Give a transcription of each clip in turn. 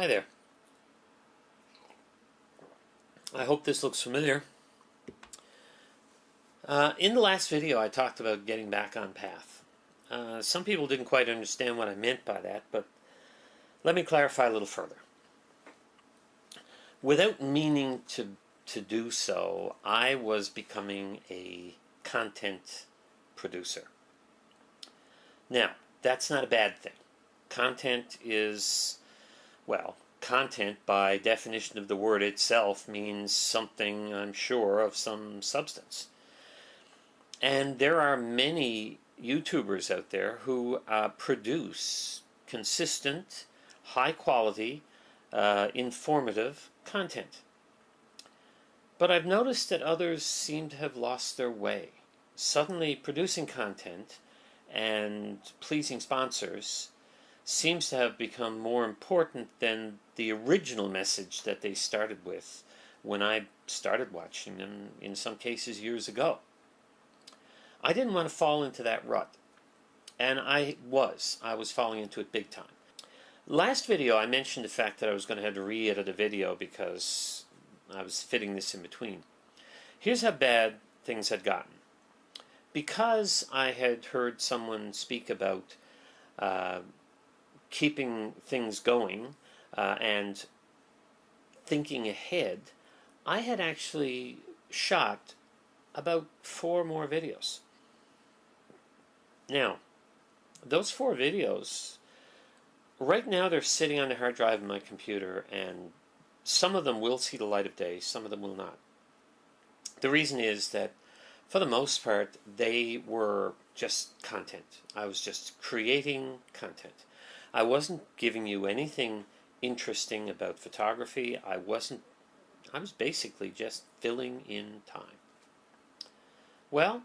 Hi there. I hope this looks familiar. In the last video I talked about getting back on path. Some people didn't quite understand what I meant by that, but let me clarify a little further. Without meaning to do so, I was becoming a content producer. Now, that's not a bad thing. Content is, well, content by definition of the word itself means something, I'm sure, of some substance. And there are many YouTubers out there who produce consistent, high quality, informative content. But I've noticed that others seem to have lost their way. Suddenly producing content and pleasing sponsors seems to have become more important than the original message that they started with when I started watching them, in some cases years ago. I didn't want to fall into that rut, and I was falling into it big time. Last video I mentioned the fact that I was going to have to re-edit a video because I was fitting this in between. Here's how bad things had gotten. Because I had heard someone speak about keeping things going and thinking ahead, I had actually shot about 4 more videos. Now, those 4 videos, right now they're sitting on the hard drive in my computer, and some of them will see the light of day, some of them will not. The reason is that, for the most part, they were just content. I was just creating content. I wasn't giving you anything interesting about photography. I was basically just filling in time. Well,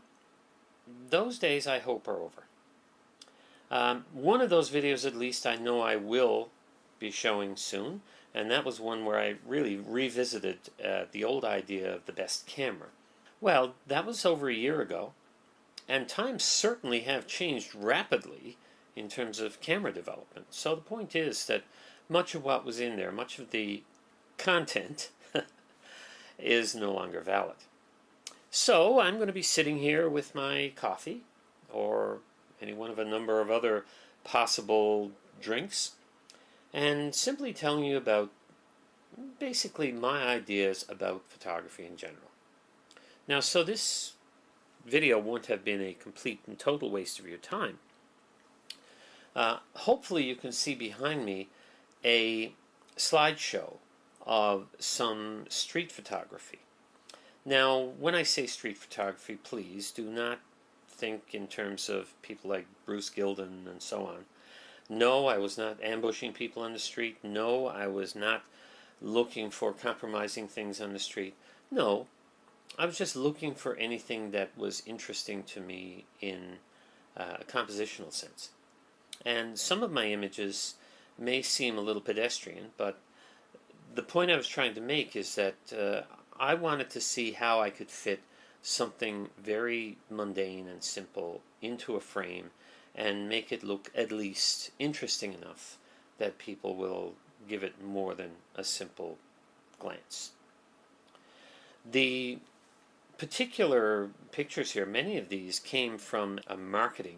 those days I hope are over. One of those videos, at least, I know I will be showing soon, and that was one where I really revisited the old idea of the best camera. Well, that was over a year ago, and times certainly have changed rapidly in terms of camera development. So the point is that much of what was in there, much of the content, is no longer valid. So I'm going to be sitting here with my coffee, or any one of a number of other possible drinks, and simply telling you about basically my ideas about photography in general. Now, so this video won't have been a complete and total waste of your time. Hopefully you can see behind me a slideshow of some street photography. Now, when I say street photography, please do not think in terms of people like Bruce Gilden and so on. No, I was not ambushing people on the street. No, I was not looking for compromising things on the street. No, I was just looking for anything that was interesting to me in a compositional sense. And some of my images may seem a little pedestrian, but the point I was trying to make is that I wanted to see how I could fit something very mundane and simple into a frame and make it look at least interesting enough that people will give it more than a simple glance. The particular pictures here, many of these came from a marketing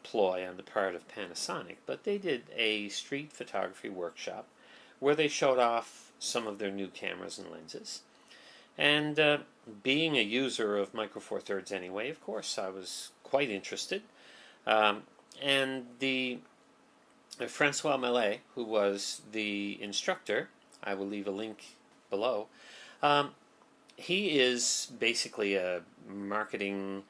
ploy on the part of Panasonic, but they did a street photography workshop where they showed off some of their new cameras and lenses. And being a user of Micro Four Thirds anyway, of course, I was quite interested. And the François Mellet, who was the instructor, I will leave a link below, he is basically a marketing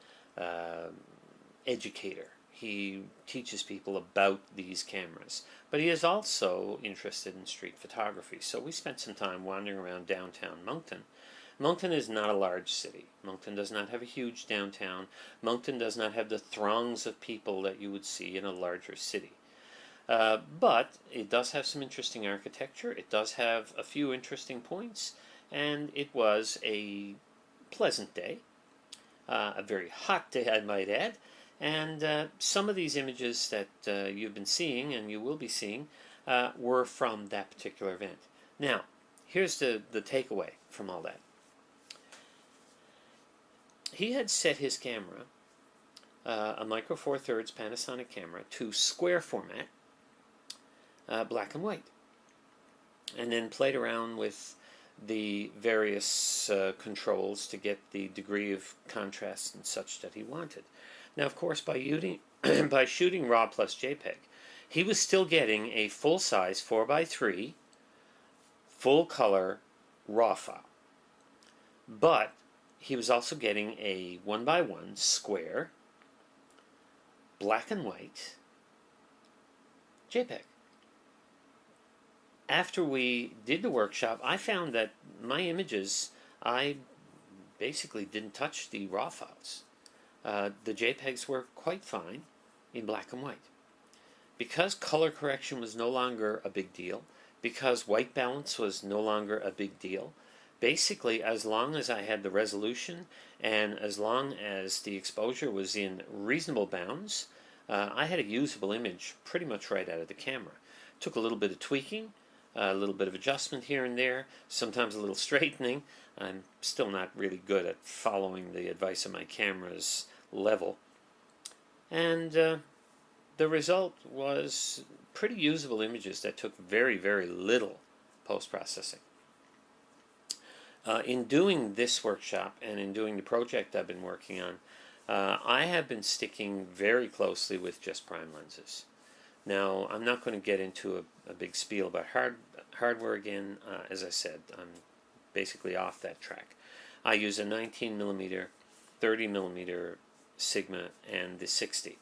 educator. He teaches people about these cameras, but he is also interested in street photography. So we spent some time wandering around downtown Moncton. Moncton is not a large city. Moncton does not have a huge downtown. Moncton does not have the throngs of people that you would see in a larger city. But it does have some interesting architecture. It does have a few interesting points, and it was a pleasant day, a very hot day, I might add. And some of these images that you've been seeing and you will be seeing were from that particular event. Now, here's the takeaway from all that. He had set his camera, a Micro Four Thirds Panasonic camera, to square format, black and white, and then played around with the various controls to get the degree of contrast and such that he wanted. Now, of course, by shooting RAW plus JPEG, he was still getting a full-size 4:3 full-color RAW file, but he was also getting a 1:1 square black and white JPEG. After we did the workshop, I found that my images, I basically didn't touch the RAW files. The JPEGs were quite fine in black and white. Because color correction was no longer a big deal, because white balance was no longer a big deal, basically as long as I had the resolution and as long as the exposure was in reasonable bounds, I had a usable image pretty much right out of the camera. Took a little bit of tweaking, a little bit of adjustment here and there, sometimes a little straightening. I'm still not really good at following the advice of my camera's level. And the result was pretty usable images that took very, very little post-processing. In doing this workshop and in doing the project I've been working on, I have been sticking very closely with just prime lenses. Now, I'm not going to get into a big spiel about hardware again. As I said, I'm basically off that track. I use a 19mm, 30mm Sigma and the 60.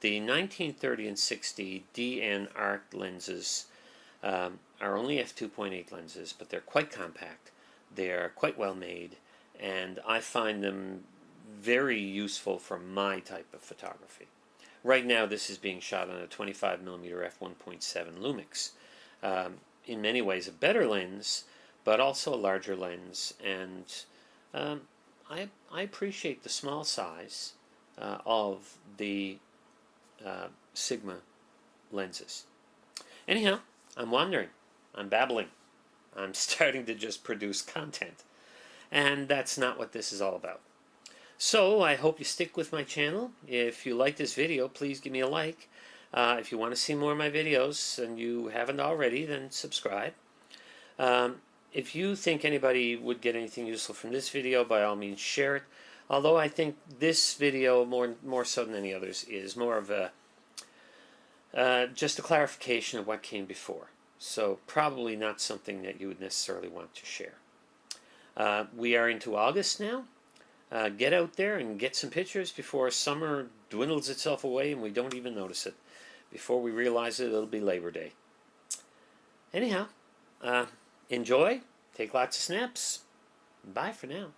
The 19, 30, and 60 DN arc lenses are only f2.8 lenses, but they're quite compact. They're quite well made, and I find them very useful for my type of photography. Right now, this is being shot on a 25mm f1.7 Lumix. In many ways, a better lens, but also a larger lens, and I appreciate the small size of the Sigma lenses. Anyhow, I'm wandering, I'm babbling, I'm starting to just produce content, and that's not what this is all about. So I hope you stick with my channel. If you like this video, please give me a like. If you want to see more of my videos and you haven't already, then subscribe. If you think anybody would get anything useful from this video, by all means share it. Although I think this video, more so than any others, is more of a just a clarification of what came before. So probably not something that you would necessarily want to share. We are into August now. Get out there and get some pictures before summer dwindles itself away and we don't even notice it. Before we realize it, it'll be Labor Day. Anyhow, enjoy, take lots of snaps. Bye for now.